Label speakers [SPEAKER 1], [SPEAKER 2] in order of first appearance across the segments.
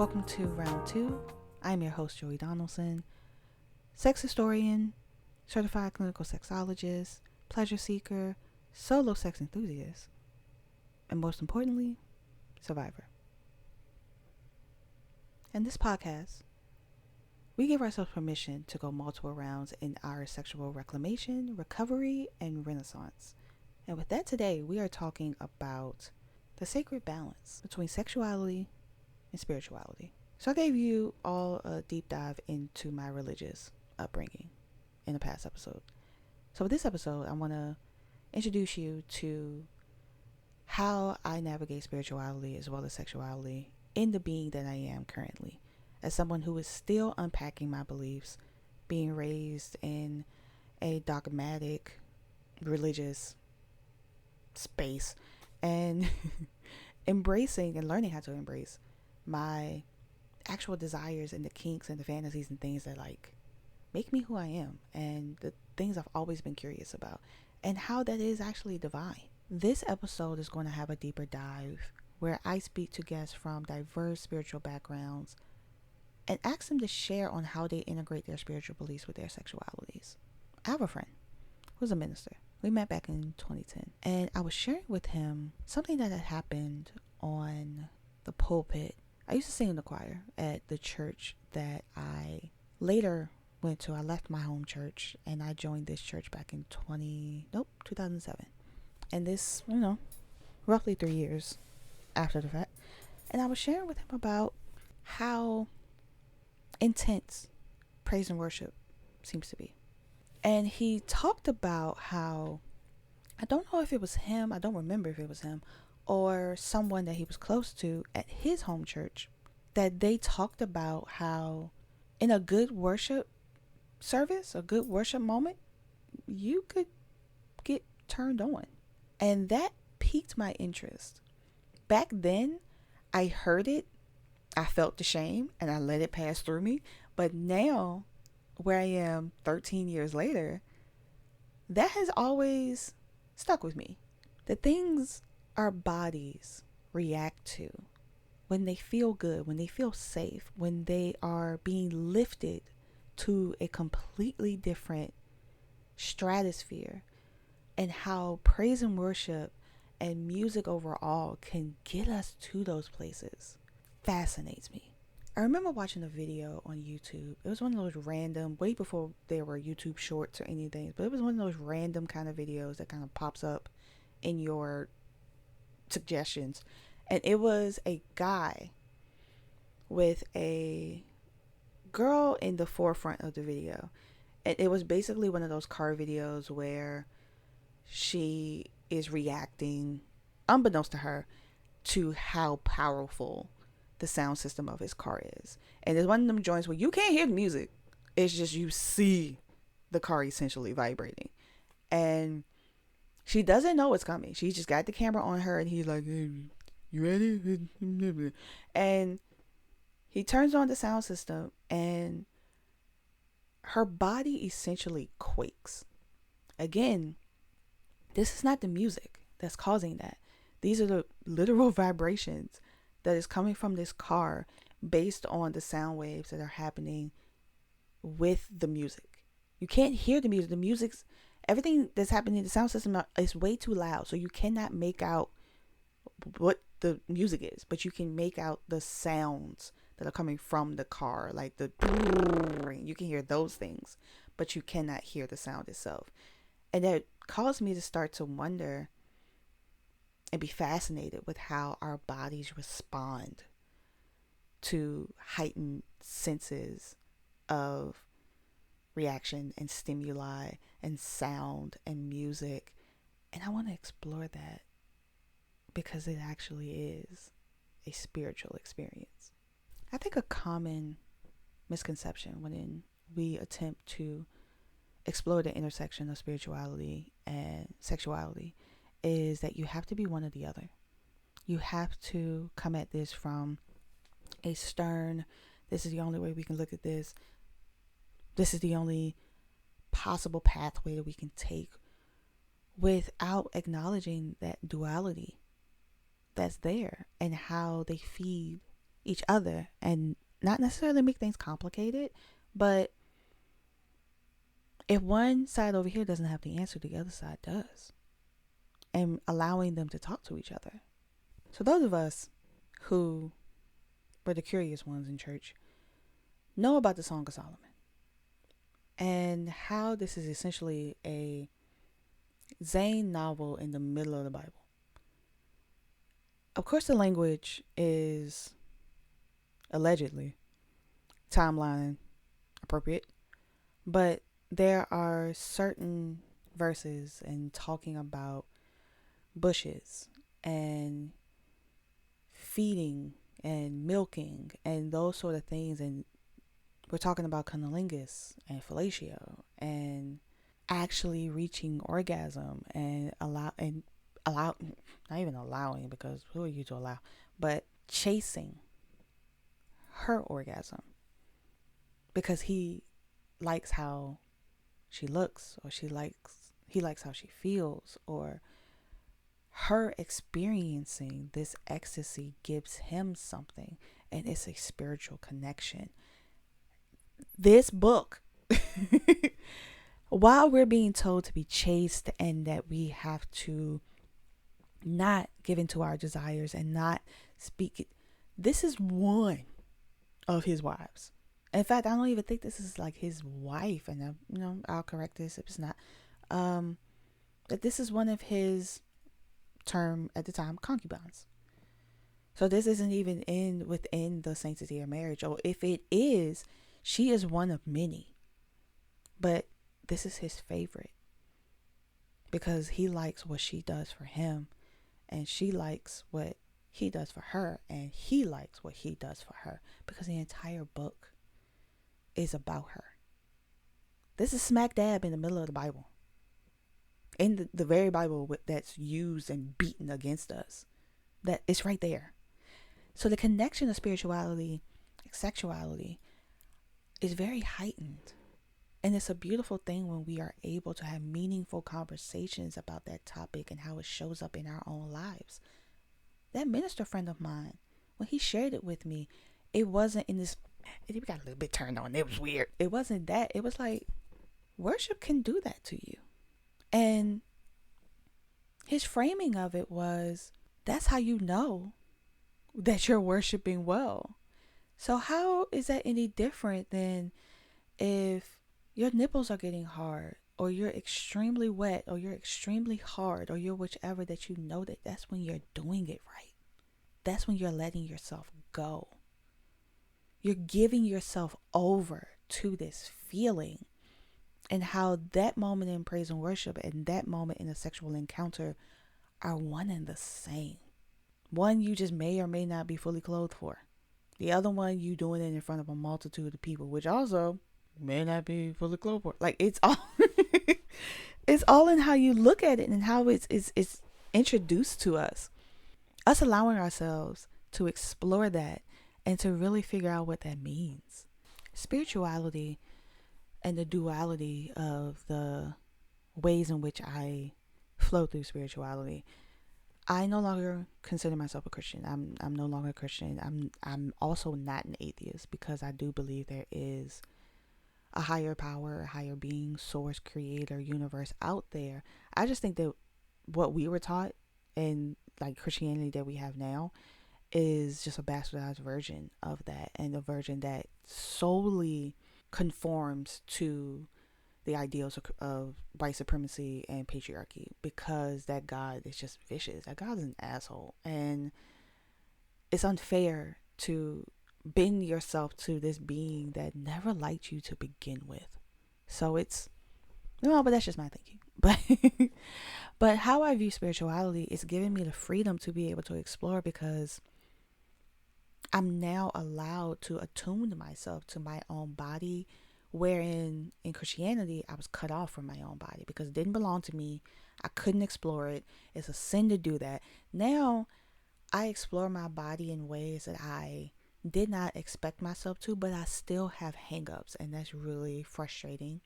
[SPEAKER 1] Welcome to round 2. I'm your host, Joey Donaldson, sex historian, certified clinical sexologist, pleasure seeker, solo sex enthusiast, and most importantly, survivor. In this podcast, we give ourselves permission to go multiple rounds in our sexual reclamation, recovery, and renaissance. And with that today, we are talking about the sacred balance between sexuality and spirituality. So I gave you all a deep dive into my religious upbringing in the past episode. So with this episode, I want to introduce you to how I navigate spirituality as well as sexuality in the being that I am currently, as someone who is still unpacking my beliefs, being raised in a dogmatic religious space, and embracing and learning how to embrace my actual desires and the kinks and the fantasies and things that make me who I am, and the things I've always been curious about, and how that is actually divine. This episode is going to have a deeper dive where I speak to guests from diverse spiritual backgrounds and ask them to share on how they integrate their spiritual beliefs with their sexualities. I have a friend who's a minister. We met back in 2010, and I was sharing with him something that had happened on the pulpit. I used to sing in the choir at the church that I later went to. I left my home church and I joined this church back in 2007. And this, roughly 3 years after the fact. And I was sharing with him about how intense praise and worship seems to be. And he talked about how, I don't know if it was him, I don't remember if it was him, or someone that he was close to at his home church, that they talked about how in a good worship service, a good worship moment, you could get turned on. And that piqued my interest. Back then, I heard it, I felt the shame, and I let it pass through me. But now, where I am 13 years later, that has always stuck with me. The things our bodies react to when they feel good, when they feel safe, when they are being lifted to a completely different stratosphere, and how praise and worship and music overall can get us to those places fascinates me. I remember watching a video on YouTube. It was one of those random, way before there were YouTube shorts or anything, but it was one of those random kind of videos that kind of pops up in your suggestions. And it was a guy with a girl in the forefront of the video. And it was basically one of those car videos where she is reacting, unbeknownst to her, to how powerful the sound system of his car is. And it's one of them joints where you can't hear the music. It's just you see the car essentially vibrating. And she doesn't know what's coming. She just got the camera on her and he's like, hey, you ready? And he turns on the sound system and her body essentially quakes. Again, this is not the music that's causing that. These are the literal vibrations that is coming from this car based on the sound waves that are happening with the music. You can't hear the music. The music's, everything that's happening in the sound system is way too loud. So you cannot make out what the music is, but you can make out the sounds that are coming from the car, like the, you can hear those things, but you cannot hear the sound itself. And that caused me to start to wonder and be fascinated with how our bodies respond to heightened senses of reaction and stimuli and sound and music. And I want to explore that because it actually is a spiritual experience. I think a common misconception when we attempt to explore the intersection of spirituality and sexuality is that you have to be one or the other. You have to come at this from a stern, this is the only way we can look at this. This is the only possible pathway that we can take, without acknowledging that duality that's there and how they feed each other and not necessarily make things complicated, but if one side over here doesn't have the answer, the other side does, and allowing them to talk to each other. So those of us who were the curious ones in church know about the Song of Solomon and how this is essentially a Zane novel in the middle of the Bible. Of course, the language is allegedly timeline appropriate, but there are certain verses and talking about bushes and feeding and milking and those sort of things, and we're talking about cunnilingus and fellatio and actually reaching orgasm and allow not even allowing, because who are you to allow, but chasing her orgasm because he likes how she looks, or he likes how she feels, or her experiencing this ecstasy gives him something, and it's a spiritual connection. This book, while we're being told to be chaste and that we have to not give into our desires and not speak, this is one of his wives. In fact, I don't even think this is like his wife, and I'll correct this if it's not. That this is one of his term at the time concubines. So this isn't even within the sanctity of marriage, or if it is, she is one of many. But this is his favorite because he likes what she does for him, and she likes what he does for her, and he likes what he does for her, because the entire book is about her. This is smack dab in the middle of the Bible, in the very Bible that's used and beaten against us. That it's right there. So the connection of spirituality and sexuality is very heightened. And it's a beautiful thing when we are able to have meaningful conversations about that topic and how it shows up in our own lives. That minister friend of mine, when he shared it with me, it wasn't in this, we got a little bit turned on. It was weird. It wasn't that. It was like, worship can do that to you. And his framing of it was, that's how you know that you're worshiping well. So how is that any different than if your nipples are getting hard, or you're extremely wet, or you're extremely hard, or you're whichever, that you know that that's when you're doing it right. That's when you're letting yourself go. You're giving yourself over to this feeling, and how that moment in praise and worship and that moment in a sexual encounter are one and the same. One you just may or may not be fully clothed for. The other one you doing it in front of a multitude of people, which also may not be fully clothed for. Like, it's all it's all in how you look at it and how it's introduced to us. Us allowing ourselves to explore that and to really figure out what that means. Spirituality and the duality of the ways in which I flow through spirituality. I no longer consider myself a Christian. I'm no longer a Christian. I'm also not an atheist, because I do believe there is a higher power, a higher being, source, creator, universe out there. I just think that what we were taught in like Christianity that we have now is just a bastardized version of that, and a version that solely conforms to the ideals of white supremacy and patriarchy, because that God is just vicious. That God is an asshole, and it's unfair to bend yourself to this being that never liked you to begin with. So it's no, but that's just my thinking. But how I view spirituality is giving me the freedom to be able to explore, because I'm now allowed to attune myself to my own body, wherein in Christianity I was cut off from my own body because it didn't belong to me. I couldn't explore it. It's a sin to do that. Now I explore my body in ways that I did not expect myself to, but I still have hangups, and that's really frustrating.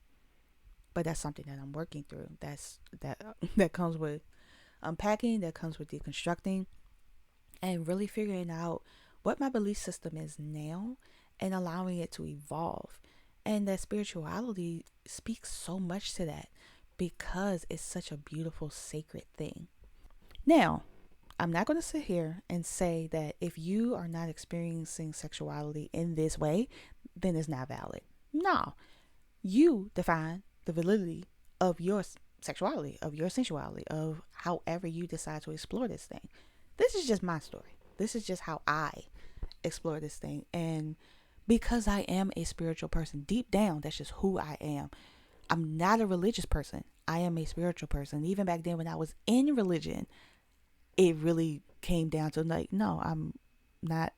[SPEAKER 1] But that's something that I'm working through. That comes with unpacking, that comes with deconstructing, and really figuring out what my belief system is now and allowing it to evolve. And that spirituality speaks so much to that because it's such a beautiful, sacred thing. Now, I'm not going to sit here and say that if you are not experiencing sexuality in this way, then it's not valid. No, you define the validity of your sexuality, of your sensuality, of however you decide to explore this thing. This is just my story. This is just how I explore this thing. And because I am a spiritual person, deep down, that's just who I am. I'm not a religious person. I am a spiritual person. Even back then when I was in religion, it really came down to like, no, I'm not.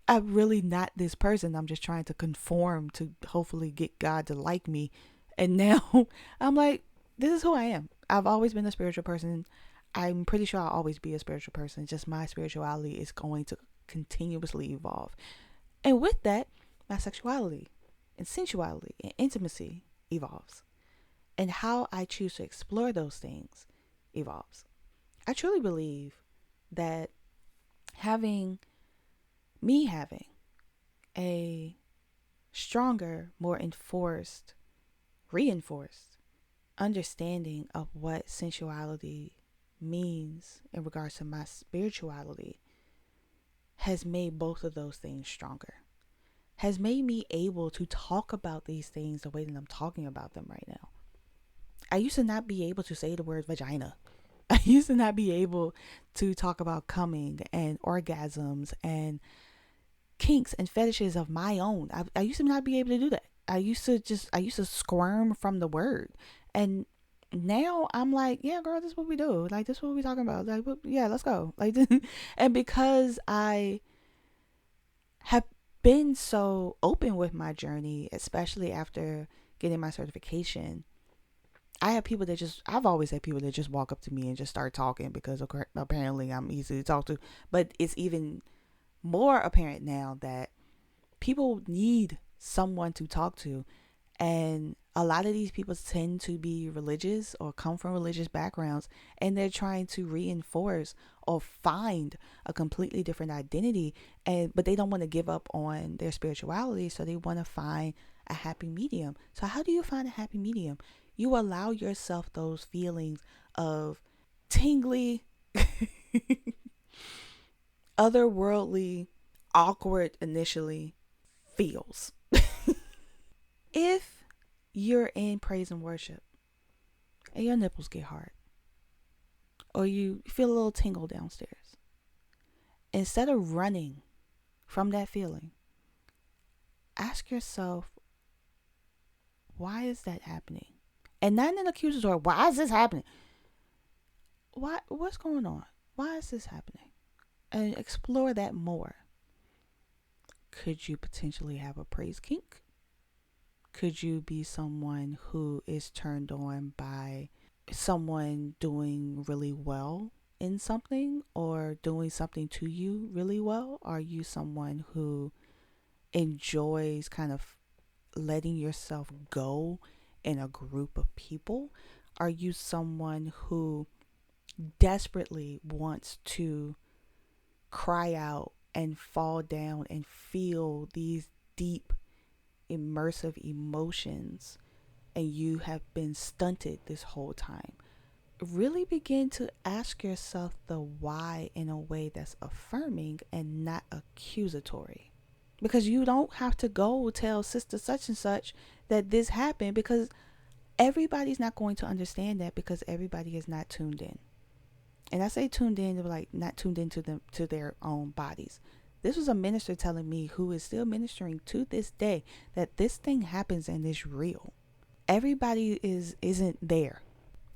[SPEAKER 1] I'm really not this person. I'm just trying to conform to hopefully get God to like me. And now I'm like, this is who I am. I've always been a spiritual person. I'm pretty sure I'll always be a spiritual person. Just my spirituality is going to continuously evolve. And with that, my sexuality and sensuality and intimacy evolves. And how I choose to explore those things evolves. I truly believe that having a stronger, more reinforced understanding of what sensuality means in regards to my spirituality has made both of those things stronger, has made me able to talk about these things the way that I'm talking about them right now. I used to not be able to say the word vagina. I used to not be able to talk about coming and orgasms and kinks and fetishes of my own. I used to not be able to do that. I used to squirm from the word. And now I'm like, yeah, girl, this is what we do. Like, this is what we talking about. Like, yeah, let's go. Like, and because I have been so open with my journey, especially after getting my certification, I've always had people that just walk up to me and just start talking because apparently I'm easy to talk to. But it's even more apparent now that people need someone to talk to. And a lot of these people tend to be religious or come from religious backgrounds, and they're trying to reinforce or find a completely different identity, but they don't want to give up on their spirituality, so they want to find a happy medium. So how do you find a happy medium? You allow yourself those feelings of tingly, otherworldly, awkward initially feels. If you're in praise and worship and your nipples get hard or you feel a little tingle downstairs, instead of running from that feeling, ask yourself, why is that happening? And not in an accusatory, why is this happening? What's going on? Why is this happening? And explore that more. Could you potentially have a praise kink? Could you be someone who is turned on by someone doing really well in something or doing something to you really well? Are you someone who enjoys kind of letting yourself go in a group of people? Are you someone who desperately wants to cry out and fall down and feel these deep, immersive emotions, and you have been stunted this whole time? Really begin to ask yourself the why in a way that's affirming and not accusatory. Because you don't have to go tell sister such and such that this happened, because everybody's not going to understand that, because everybody is not tuned in. And I say tuned in, like not tuned into them, to their own bodies. This was a minister telling me, who is still ministering to this day, that this thing happens and is real. Everybody isn't there.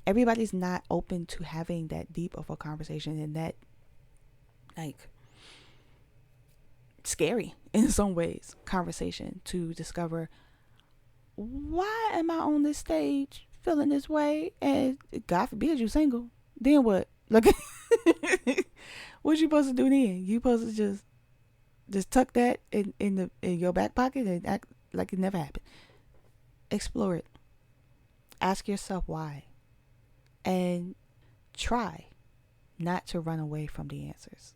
[SPEAKER 1] Everybody's not open to having that deep of a conversation, and that, like, scary in some ways conversation to discover, why am I on this stage feeling this way? And God forbid you single. Then what? Like, what you supposed to do then? You supposed to just tuck that in your back pocket and act like it never happened. Explore it. Ask yourself why. And try not to run away from the answers.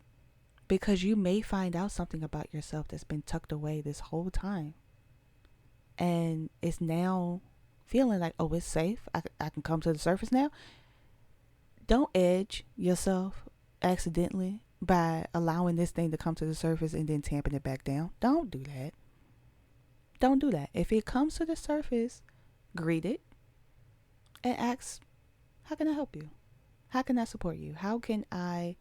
[SPEAKER 1] because you may find out something about yourself that's been tucked away this whole time. And it's now feeling like, oh, it's safe. I can come to the surface now. Don't edge yourself accidentally by allowing this thing to come to the surface and then tamping it back down. Don't do that. Don't do that. If it comes to the surface, greet it and ask, how can I help you? How can I support you? How can I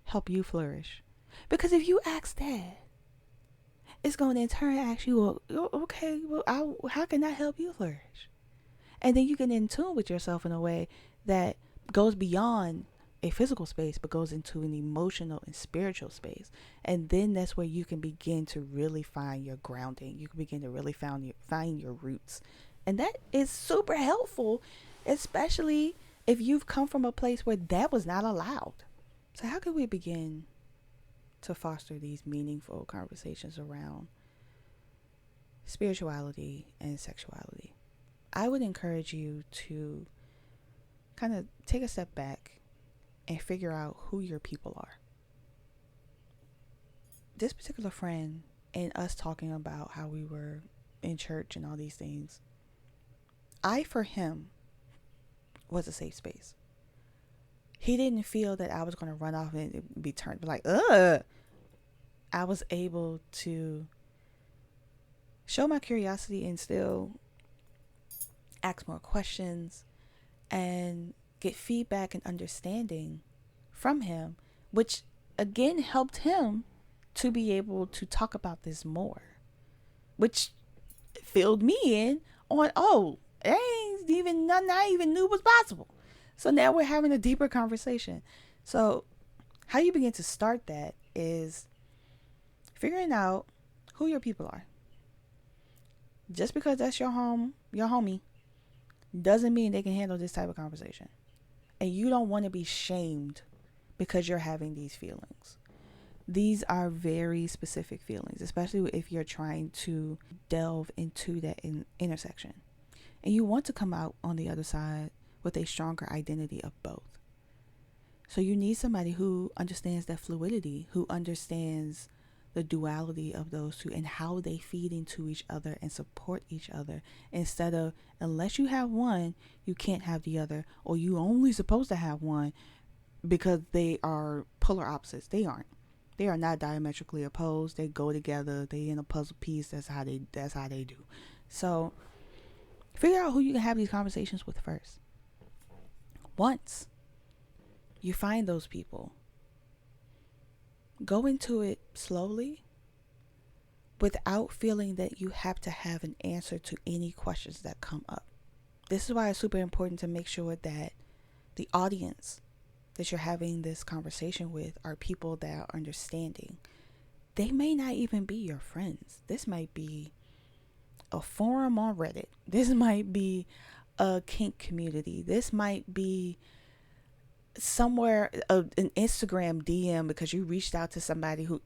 [SPEAKER 1] help you flourish? Because if you ask that, it's going to in turn ask you, well, okay, well, how can I help you flourish? And then you get in tune with yourself in a way that goes beyond a physical space, but goes into an emotional and spiritual space. And then that's where you can begin to really find your grounding. You can begin to really find your roots. And that is super helpful, especially if you've come from a place where that was not allowed. So how can we begin to foster these meaningful conversations around spirituality and sexuality? I would encourage you to kind of take a step back and figure out who your people are. This particular friend and us talking about how we were in church and all these things, for him, was a safe space. He didn't feel that I was going to run off and be turned like, ugh. I was able to show my curiosity and still ask more questions and get feedback and understanding from him, which again helped him to be able to talk about this more, which filled me in on, oh, it ain't even nothing I even knew was possible. So now we're having a deeper conversation. So how you begin to start that is figuring out who your people are. Just because that's your homie, doesn't mean they can handle this type of conversation. And you don't want to be shamed because you're having these feelings. These are very specific feelings, especially if you're trying to delve into that intersection. And you want to come out on the other side with a stronger identity of both. So you need somebody who understands that fluidity, who understands the duality of those two and how they feed into each other and support each other, instead of, unless you have one, you can't have the other, or you only supposed to have one because they are polar opposites. They aren't. They are not diametrically opposed. They go together. They in a puzzle piece. That's how they do. So figure out who you can have these conversations with first. Once you find those people, go into it slowly without feeling that you have to have an answer to any questions that come up. This is why it's super important to make sure that the audience that you're having this conversation with are people that are understanding. They may not even be your friends. This might be a forum on Reddit. This might be a kink community. This might be somewhere, an Instagram DM because you reached out to somebody who.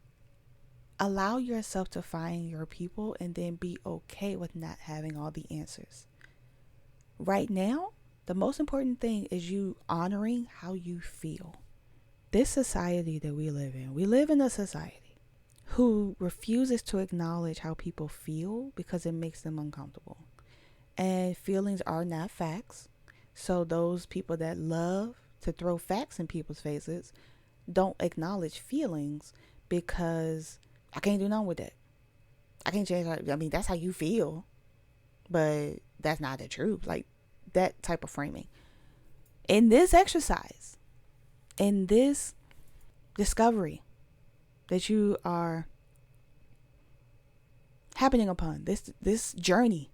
[SPEAKER 1] Allow yourself to find your people and then be okay with not having all the answers. Right now, the most important thing is you honoring how you feel. This society that we live in a society who refuses to acknowledge how people feel because it makes them uncomfortable. And feelings are not facts. So those people that love to throw facts in people's faces don't acknowledge feelings because I can't do nothing with that. I can't change. I mean, that's how you feel, but that's not the truth. Like that type of framing. In this exercise, in this discovery that you are happening upon, this journey,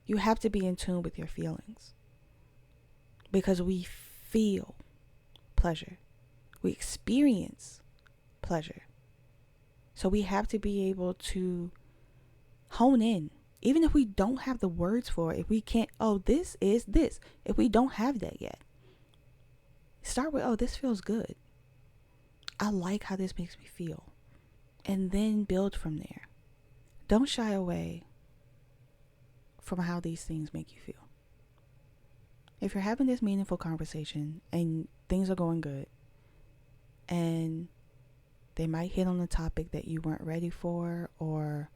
[SPEAKER 1] you have to be in tune with your feelings, because we feel pleasure, we experience pleasure. So we have to be able to hone in, even if we don't have the words for it. If we can't, oh, this is this. If we don't have that yet, start with, oh, this feels good. I like how this makes me feel. And then build from there. Don't shy away from how these things make you feel. If you're having this meaningful conversation and things are going good and They might hit on a topic that you weren't ready for or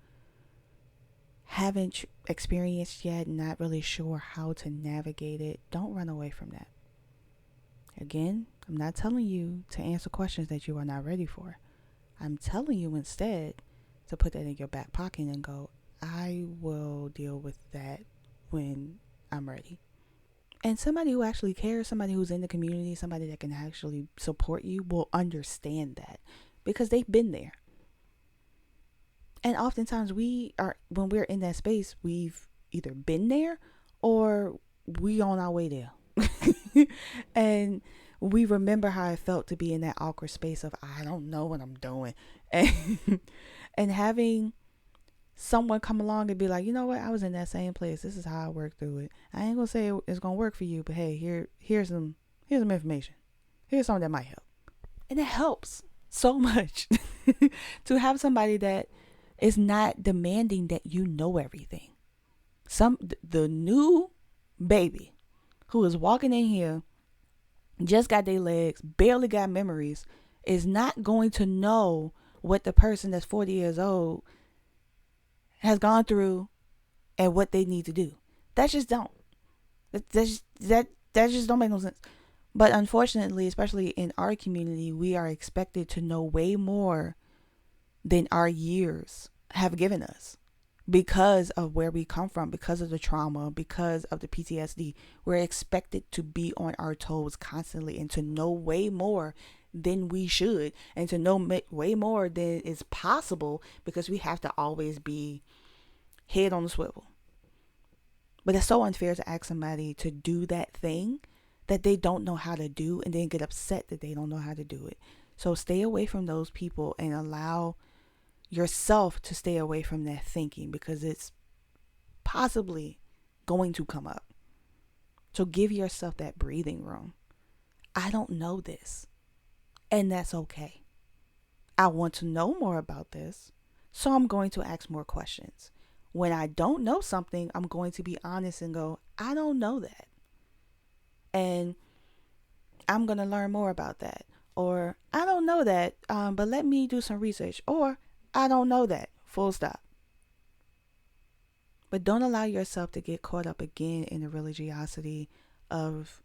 [SPEAKER 1] haven't experienced yet, not really sure how to navigate it. Don't run away from that. Again, I'm not telling you to answer questions that you are not ready for. I'm telling you instead to put that in your back pocket and go, I will deal with that when I'm ready. And somebody who actually cares, somebody who's in the community, somebody that can actually support you will understand that because they've been there. And oftentimes when we're in that space, we've either been there or we on our way there. And we remember how it felt to be in that awkward space of, I don't know what I'm doing. And, and having someone come along and be like, you know what, I was in that same place. This is how I worked through it. I ain't gonna say it's gonna work for you, but hey, here's some information. Here's something that might help. And it helps so much to have somebody that is not demanding that you know everything. The new baby who is walking in here, just got their legs, barely got memories, is not going to know what the person that's 40 years old has gone through and what they need to do. That just don't. That just don't make no sense. But unfortunately, especially in our community, we are expected to know way more than our years have given us because of where we come from, because of the trauma, because of the PTSD. We're expected to be on our toes constantly and to know way more than we should and to know way more than is possible because we have to always be head on the swivel. But it's so unfair to ask somebody to do that thing that they don't know how to do and then get upset that they don't know how to do it. So stay away from those people and allow yourself to stay away from that thinking because it's possibly going to come up. So give yourself that breathing room. I don't know this, and that's okay. I want to know more about this, so I'm going to ask more questions. When I don't know something, I'm going to be honest and go, I don't know that. And I'm going to learn more about that. Or I don't know that, but let me do some research. Or I don't know that, full stop. But don't allow yourself to get caught up again in the religiosity of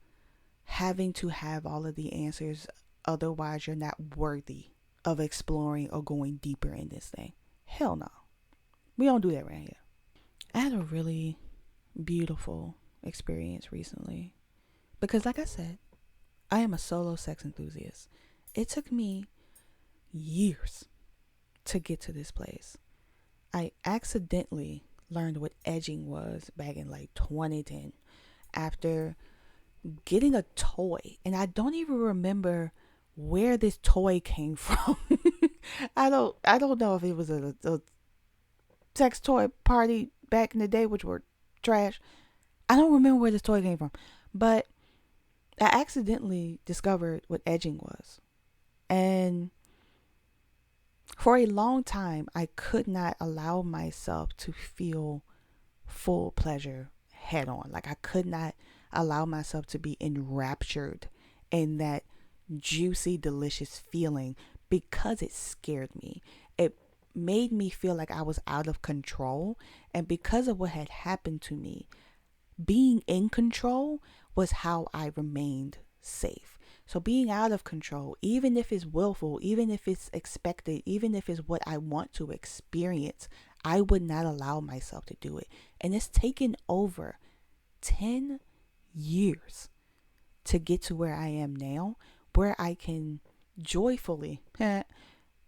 [SPEAKER 1] having to have all of the answers. Otherwise, you're not worthy of exploring or going deeper in this thing. Hell no. We don't do that right here. I had a really beautiful experience recently because, like I said, I am a solo sex enthusiast. It took me years to get to this place. I accidentally learned what edging was back in like 2010 after getting a toy, and I don't even remember where this toy came from. I don't know if it was a sex toy party back in the day, which were trash. I don't remember where this toy came from, but I accidentally discovered what edging was. And for a long time, I could not allow myself to feel full pleasure head on. Like I could not allow myself to be enraptured in that juicy, delicious feeling because it scared me. It made me feel like I was out of control. And because of what had happened to me, being in control was how I remained safe. So being out of control, even if it's willful, even if it's expected, even if it's what I want to experience, I would not allow myself to do it. And it's taken over 10 years to get to where I am now, where I can joyfully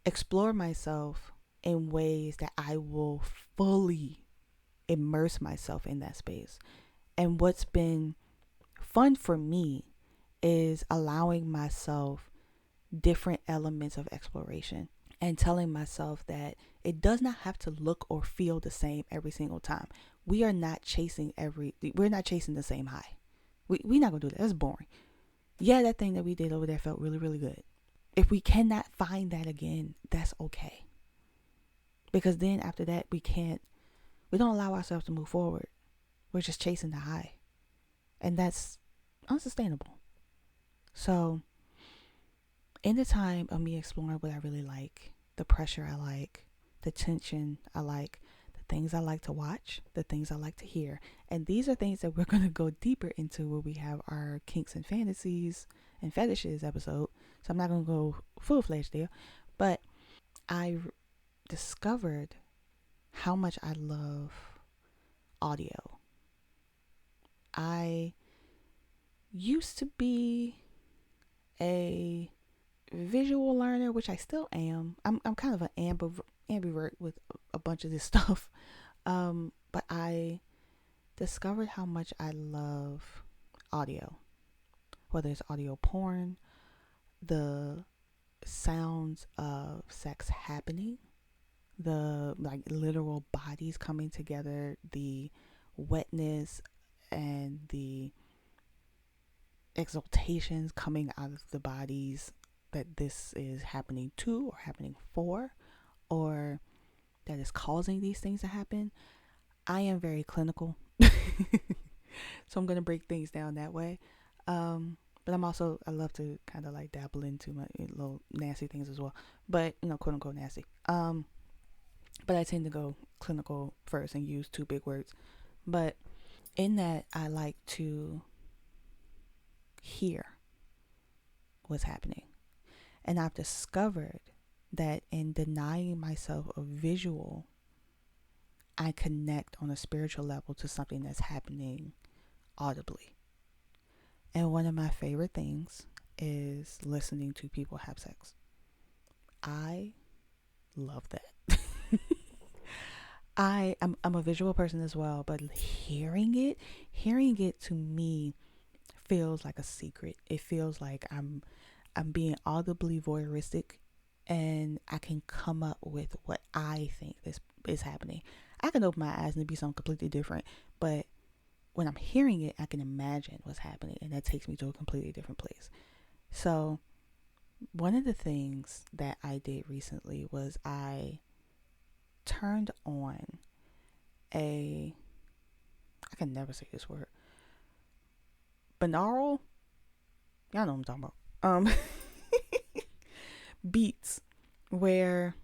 [SPEAKER 1] explore myself in ways that I will fully immerse myself in that space. And what's been fun for me is allowing myself different elements of exploration and telling myself that it does not have to look or feel the same every single time. We're not chasing the same high. We're not gonna do that. That's boring. Yeah, that thing that we did over there felt really, really good. If we cannot find that again, that's okay. Because then after that, we don't allow ourselves to move forward. We're just chasing the high. And that's unsustainable. So in the time of me exploring what I really like, the pressure I like, the tension I like, the things I like to watch, the things I like to hear. And these are things that we're going to go deeper into where we have our kinks and fantasies and fetishes episode. So I'm not going to go full fledged there. But I discovered how much I love audio. I used to be a visual learner, which I still am. I'm kind of an ambivert with a bunch of this stuff. But I discovered how much I love audio, whether it's audio porn, the sounds of sex happening, the like literal bodies coming together, the wetness and the exaltations coming out of the bodies that this is happening to or happening for, or that is causing these things to happen. I am very clinical. So I'm going to break things down that way. But I love to kind of like dabble into my little nasty things as well. But, quote unquote nasty. But I tend to go clinical first and use two big words. But in that, I like to hear what's happening. And I've discovered that in denying myself a visual, I connect on a spiritual level to something that's happening audibly. And one of my favorite things is listening to people have sex. I love that. I'm a visual person as well, but hearing it to me feels like a secret. It feels like I'm being audibly voyeuristic, and I can come up with what I think is happening. I can open my eyes and it be something completely different, but when I'm hearing it, I can imagine what's happening, and that takes me to a completely different place. So one of the things that I did recently was I turned on I can never say this word, binaural, y'all know what I'm talking about, beats, where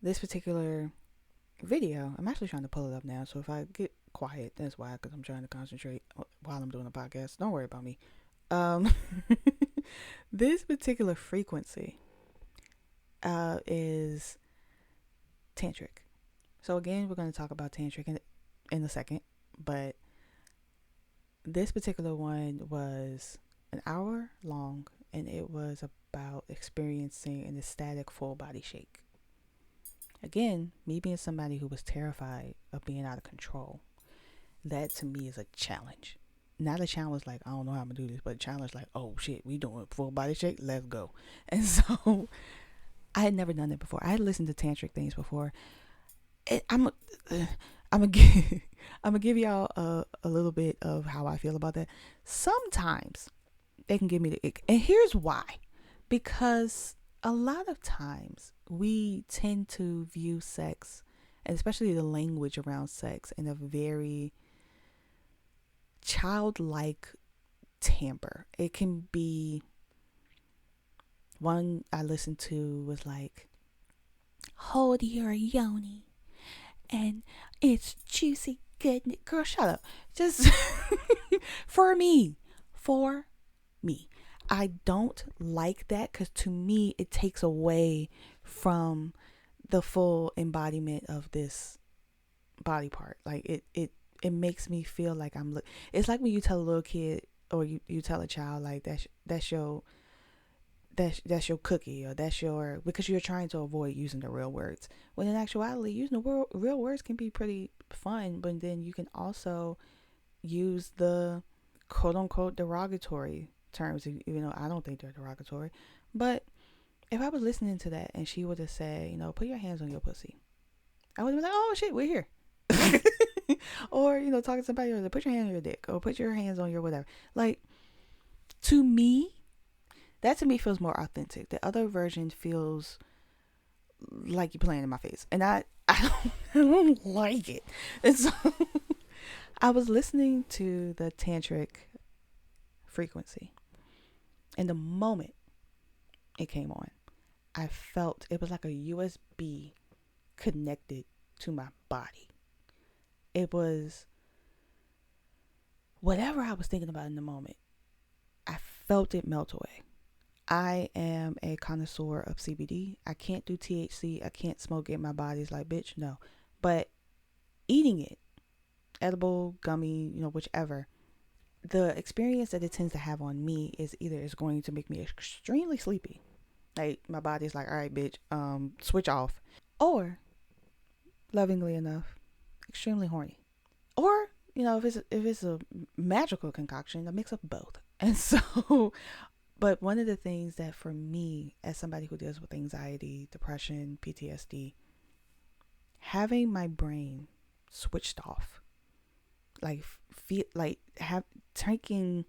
[SPEAKER 1] this particular video, I'm actually trying to pull it up now, so if I get quiet, that's why, because I'm trying to concentrate while I'm doing a podcast. Don't worry about me. This particular frequency is tantric. So again, we're going to talk about tantric in a second, but this particular one was an hour long, and it was about experiencing an ecstatic full body shake. Again, me being somebody who was terrified of being out of control, that to me is a challenge. Not a challenge like, I don't know how I'm going to do this, but a challenge like, oh shit, we doing full body shake, let's go. And so I had never done it before. I had listened to tantric things before. I'm gonna give y'all a little bit of how I feel about that. Sometimes they can give me the ick, and here's why. Because a lot of times we tend to view sex, and especially the language around sex, in a very childlike timbre. It can be, one I listened to was like, hold your yoni and it's juicy goodness. Girl, shut up. Just for me. I don't like that, because to me it takes away from the full embodiment of this body part. Like it makes me feel like it's like when you tell a little kid, or you tell a child, like that's your cookie, or that's your, because you're trying to avoid using the real words, when in actuality using the real words can be pretty fun, but then you can also use the quote unquote derogatory terms, even though I don't think they're derogatory. But if I was listening to that and she would have said, put your hands on your pussy, I would have been like, oh shit, we're here. Or talking to somebody, or put your hand on your dick, or put your hands on your whatever. Like, to me feels more authentic. The other version feels like you're playing in my face, and I don't like it. And so I was listening to the tantric frequency, and the moment it came on. I felt it was like a USB connected to my body. It was whatever I was thinking about in the moment. I felt it melt away. I am a connoisseur of CBD. I can't do THC. I can't smoke it. My body's like, bitch, no. But eating it, edible, gummy, whichever, the experience that it tends to have on me is either it's going to make me extremely sleepy. Like my body's like, all right, bitch, switch off. Or, lovingly enough, extremely horny. Or, if it's a magical concoction, a mix of both. And so, but one of the things that for me, as somebody who deals with anxiety, depression, PTSD, having my brain switched off, like feel like have taking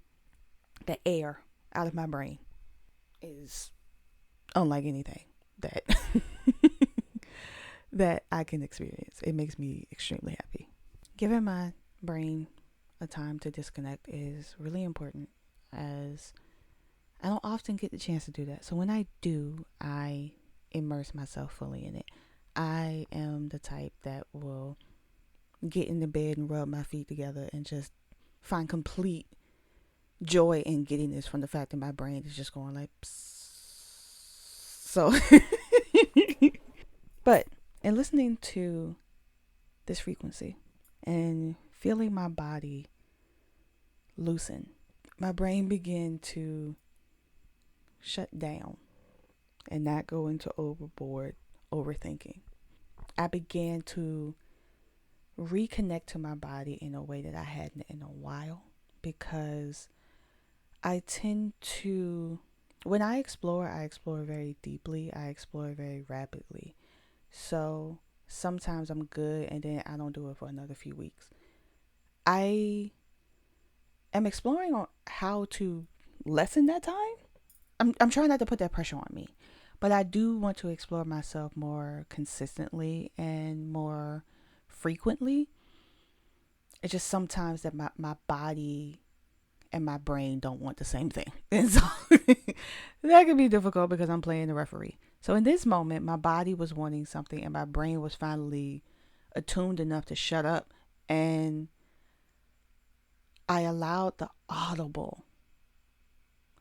[SPEAKER 1] the air out of my brain, is unlike anything that that I can experience. It makes me extremely happy. Giving my brain a time to disconnect is really important, as I don't often get the chance to do that. So when I do, I immerse myself fully in it. I am the type that will get in the bed and rub my feet together and just find complete joy and giddiness from the fact that my brain is just going like psst. So but in listening to this frequency and feeling my body loosen, my brain began to shut down and not go into overboard overthinking. I began to reconnect to my body in a way that I hadn't in a while, because I tend to, when I explore very deeply, I explore very rapidly. So sometimes I'm good and then I don't do it for another few weeks. I am exploring on how to lessen that time. I'm trying not to put that pressure on me, but I do want to explore myself more consistently and more frequently. It's just sometimes that my body and my brain don't want the same thing. And so that can be difficult because I'm playing the referee. So in this moment, my body was wanting something and my brain was finally attuned enough to shut up, and I allowed the audible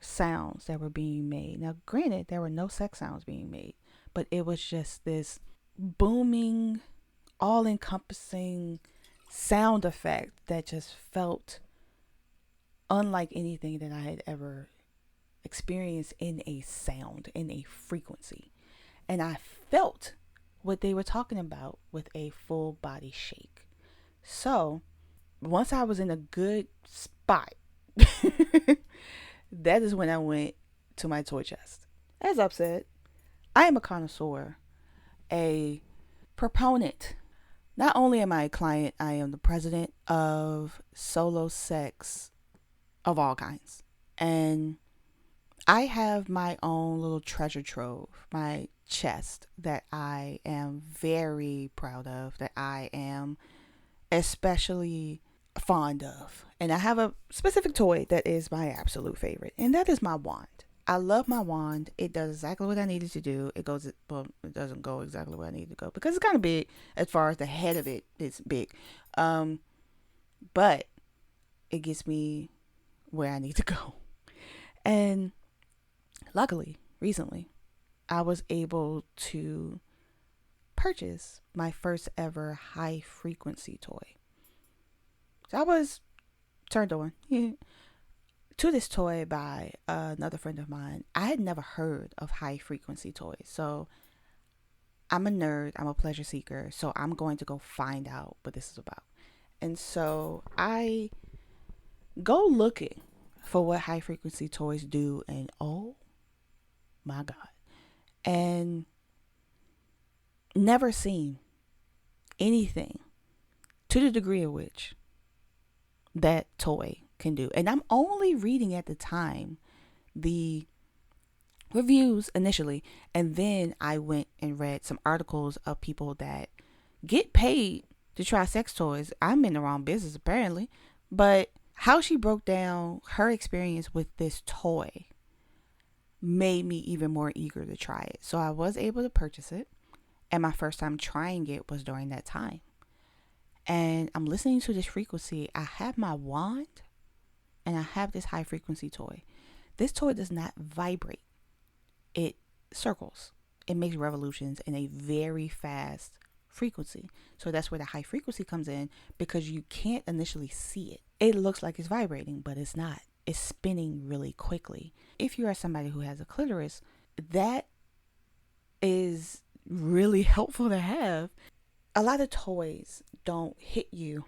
[SPEAKER 1] sounds that were being made. Now, granted, there were no sex sounds being made, but it was just this booming, all encompassing sound effect that just felt unlike anything that I had ever experienced in a sound, in a frequency. And I felt what they were talking about with a full body shake. So once I was in a good spot, that is when I went to my toy chest. As I've said, I am a connoisseur, a proponent. Not only am I a client, I am the president of solo sex of all kinds. And I have my own little treasure trove, my chest, that I am very proud of, that I am especially fond of. And I have a specific toy that is my absolute favorite, and that is my wand. I love my wand. It does exactly what I needed to do. It doesn't go exactly where I need to go because it's kind of big as far as the head of it. It's big. But it gets me where I need to go. And luckily, recently, I was able to purchase my first ever high frequency toy. So I was turned on to this toy by another friend of mine. I had never heard of high frequency toys. So I'm a nerd, I'm a pleasure seeker. So I'm going to go find out what this is about. And so I go looking for what high frequency toys do, and oh my God. And never seen anything to the degree of which that toy can do. And I'm only reading at the time the reviews initially, and then I went and read some articles of people that get paid to try sex toys. I'm in the wrong business apparently, but how she broke down her experience with this toy made me even more eager to try it. So I was able to purchase it. And my first time trying it was during that time. And I'm listening to this frequency. I have my wand and I have this high frequency toy. This toy does not vibrate, it circles. It makes revolutions in a very fast frequency. So that's where the high frequency comes in, because you can't initially see it. It looks like it's vibrating, but it's not. It's spinning really quickly. If you are somebody who has a clitoris, that is really helpful to have. A lot of toys don't hit you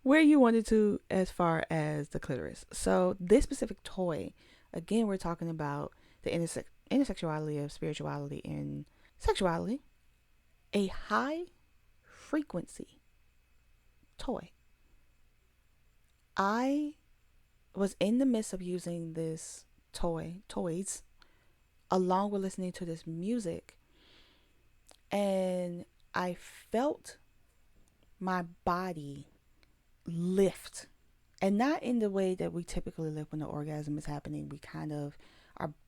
[SPEAKER 1] where you wanted to as far as the clitoris. So this specific toy, again, we're talking about the intersexuality of spirituality and sexuality. A high frequency toy. I was in the midst of using this toys, along with listening to this music, and I felt my body lift, and not in the way that we typically lift when the orgasm is happening. We kind of,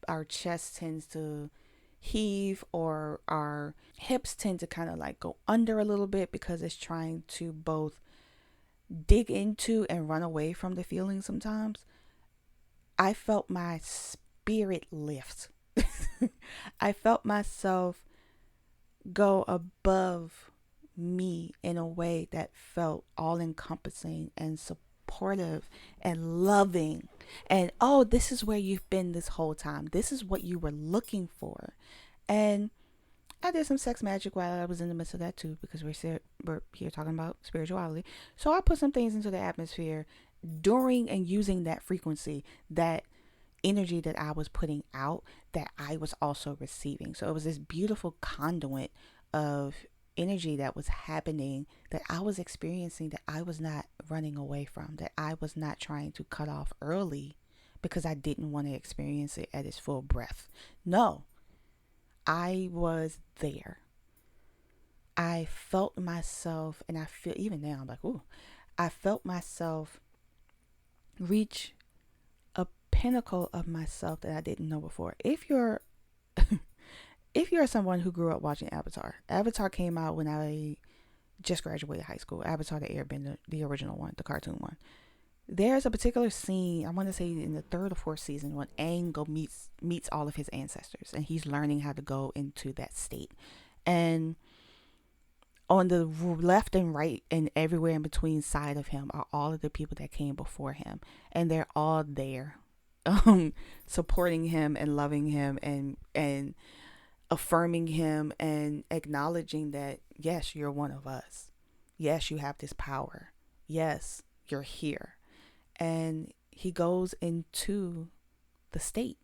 [SPEAKER 1] our chest tends to heave, or our hips tend to kind of like go under a little bit, because it's trying to both dig into and run away from the feeling sometimes. I felt my spirit lift. I felt myself go above me in a way that felt all encompassing and supportive and loving. And oh, this is where you've been this whole time. This is what you were looking for. And I did some sex magic while I was in the midst of that too, because we're here talking about spirituality. So I put some things into the atmosphere during and using that frequency, that energy that I was putting out, that I was also receiving. So it was this beautiful conduit of energy that was happening, that I was experiencing, that I was not running away from, that I was not trying to cut off early because I didn't want to experience it at its full breadth. No, I was there. I felt myself, and I feel even now, I'm like, ooh, I felt myself reach a pinnacle of myself that I didn't know before. If you're if you're someone who grew up watching Avatar came out when I just graduated high school. Avatar the Airbender, the original one, the cartoon one. There's a particular scene, I want to say in the third or fourth season, when Aang meets all of his ancestors, and he's learning how to go into that state. And on the left and right and everywhere in between side of him are all of the people that came before him, and they're all there, supporting him and loving him, and affirming him and acknowledging that, yes, you're one of us. Yes, you have this power. Yes, you're here. And he goes into the state.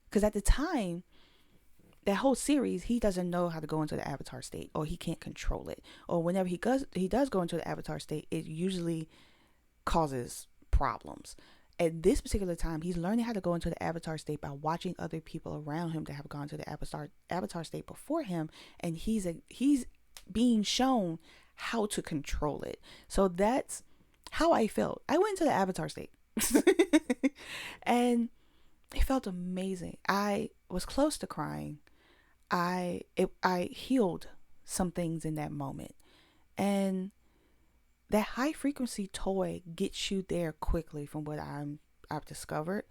[SPEAKER 1] Because at the time, that whole series, he doesn't know how to go into the avatar state, or he can't control it. Or whenever he does go into the avatar state, it usually causes problems. At this particular time, he's learning how to go into the avatar state by watching other people around him that have gone to the avatar state before him, and he's being shown how to control it. So that's how I felt. I went into the avatar state, and it felt amazing. I was close to crying. I healed some things in that moment, and that high frequency toy gets you there quickly, from what I've discovered,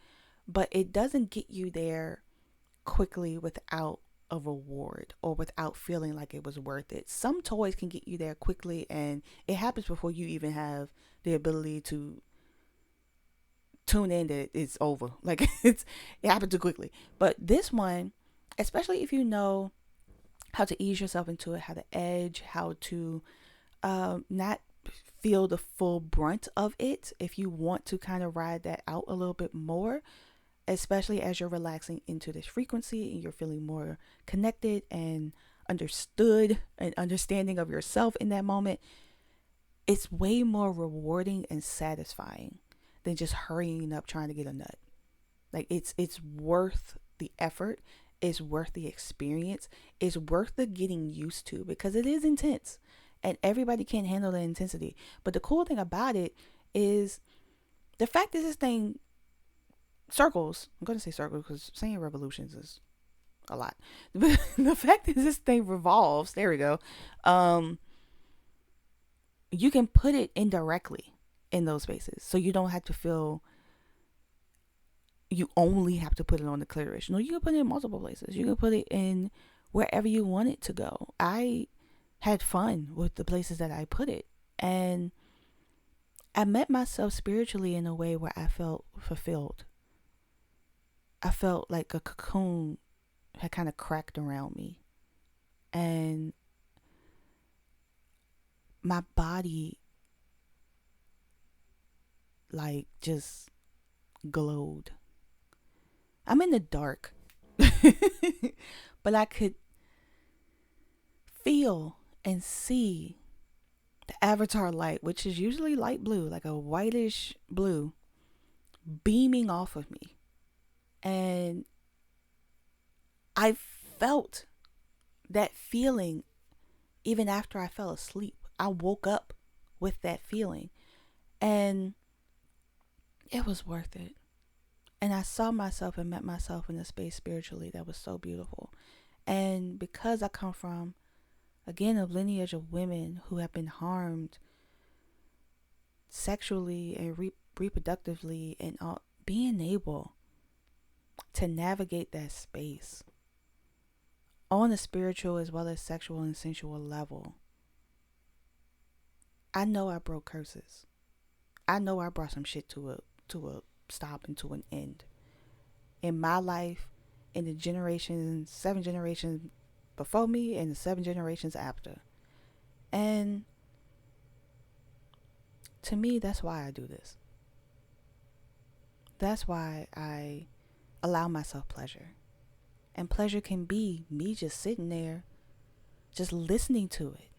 [SPEAKER 1] but it doesn't get you there quickly without a reward, or without feeling like it was worth it. Some toys can get you there quickly, and it happens before you even have the ability to tune in that it's over. Like it happened too quickly. But this one, especially if you know how to ease yourself into it, how to edge, how to not feel the full brunt of it, if you want to kind of ride that out a little bit more, especially as you're relaxing into this frequency and you're feeling more connected and understood and understanding of yourself in that moment, it's way more rewarding and satisfying than just hurrying up trying to get a nut. Like it's worth the effort, it's worth the experience, it's worth the getting used to, because it is intense and everybody can't handle the intensity. But the cool thing about it is the fact that this thing circles. I'm going to say circles because saying revolutions is a lot. But the fact that this thing revolves, there we go. Um, you can put it indirectly in those spaces, so you don't have to feel you only have to put it on the clitoris. No, you can put it in multiple places. You can put it in wherever you want it to go. I had fun with the places that I put it, and I met myself spiritually in a way where I felt fulfilled. I felt like a cocoon had kind of cracked around me, and my body like just glowed. I'm in the dark, but I could feel and see the avatar light, which is usually light blue, like a whitish blue, beaming off of me. And I felt that feeling even after I fell asleep. I woke up with that feeling, and it was worth it. And I saw myself and met myself in a space spiritually that was so beautiful. And because I come from, again, a lineage of women who have been harmed sexually and reproductively, and all, being able to navigate that space on a spiritual as well as sexual and sensual level, I know I broke curses. I know I brought some shit to a stop and to an end in my life, in the generations, 7 generations before me and the 7 generations after. And to me, that's why I do this. That's why I allow myself pleasure. And pleasure can be me just sitting there, just listening to it.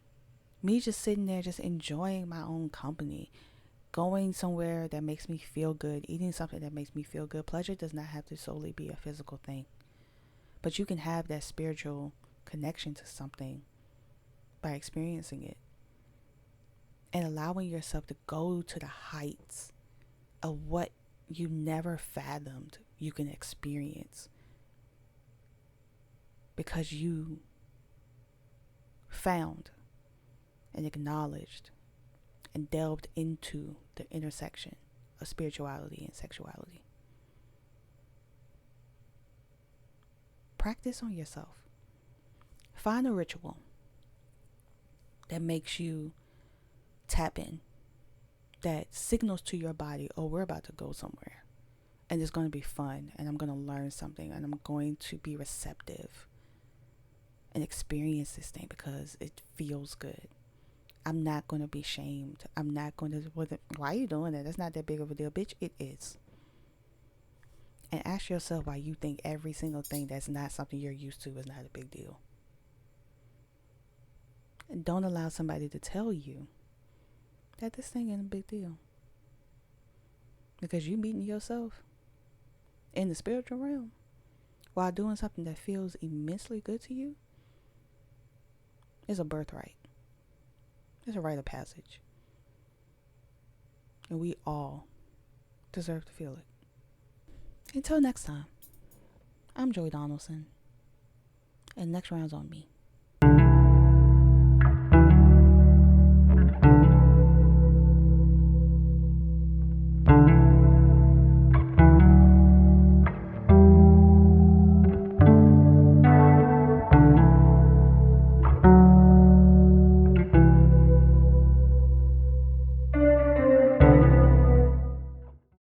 [SPEAKER 1] Me just sitting there, just enjoying my own company. Going somewhere that makes me feel good. Eating something that makes me feel good. Pleasure does not have to solely be a physical thing. But you can have that spiritual connection to something by experiencing it. And allowing yourself to go to the heights of what you never fathomed you can experience. Because you found and acknowledged and delved into the intersection of spirituality and sexuality. Practice on yourself. Find a ritual that makes you tap in, that signals to your body, oh, we're about to go somewhere. And it's going to be fun, and I'm going to learn something, and I'm going to be receptive and experience this thing because it feels good. I'm not going to be shamed. I'm not going to, why are you doing that? That's not that big of a deal. Bitch, it is. And ask yourself why you think every single thing that's not something you're used to is not a big deal. And don't allow somebody to tell you that this thing ain't a big deal. Because you meeting yourself in the spiritual realm while doing something that feels immensely good to you is a birthright. It's a rite of passage. And we all deserve to feel it. Until next time, I'm Joy Donaldson. And next round's on me.